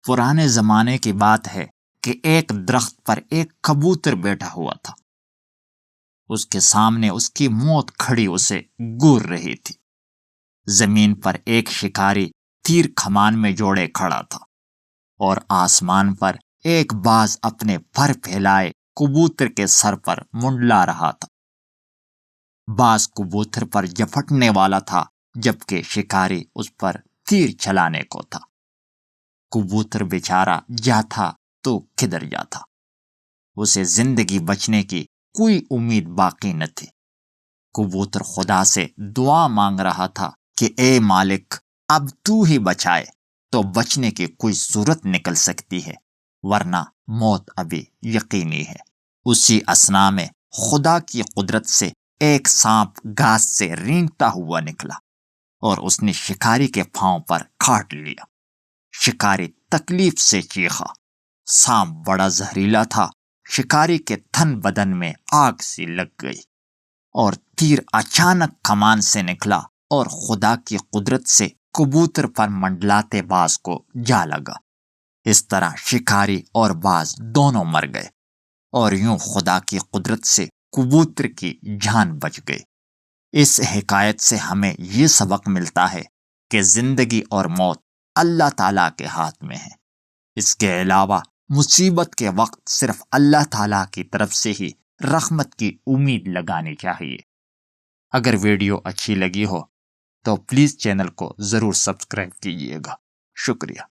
پرانے زمانے کی بات ہے کہ ایک درخت پر ایک کبوتر بیٹھا ہوا تھا۔ اس کے سامنے اس کی موت کھڑی اسے گور رہی تھی۔ زمین پر ایک شکاری تیر کمان میں جوڑے کھڑا تھا اور آسمان پر ایک باز اپنے پر پھیلائے کبوتر کے سر پر منڈلا رہا تھا۔ باز کبوتر پر جپٹنے والا تھا جبکہ شکاری اس پر تیر چلانے کو تھا۔ کبوتر بیچارہ جاتا تو کدھر جاتا، اسے زندگی بچنے کی کوئی امید باقی نہ تھی۔ کبوتر خدا سے دعا مانگ رہا تھا کہ اے مالک، اب تو ہی بچائے تو بچنے کی کوئی صورت نکل سکتی ہے، ورنہ موت ابھی یقینی ہے۔ اسی اثنا میں خدا کی قدرت سے ایک سانپ گھاس سے رینگتا ہوا نکلا اور اس نے شکاری کے پاؤں پر کاٹ لیا۔ شکاری تکلیف سے چیخا۔ سانپ بڑا زہریلا تھا۔ شکاری کے تن بدن میں آگ سی لگ گئی اور تیر اچانک کمان سے نکلا اور خدا کی قدرت سے کبوتر پر منڈلاتے باز کو جا لگا۔ اس طرح شکاری اور باز دونوں مر گئے اور یوں خدا کی قدرت سے کبوتر کی جان بچ گئی۔ اس حکایت سے ہمیں یہ سبق ملتا ہے کہ زندگی اور موت اللہ تعالیٰ کے ہاتھ میں ہے۔ اس کے علاوہ مصیبت کے وقت صرف اللہ تعالیٰ کی طرف سے ہی رحمت کی امید لگانی چاہیے۔ اگر ویڈیو اچھی لگی ہو تو پلیز چینل کو ضرور سبسکرائب کیجیے گا۔ شکریہ۔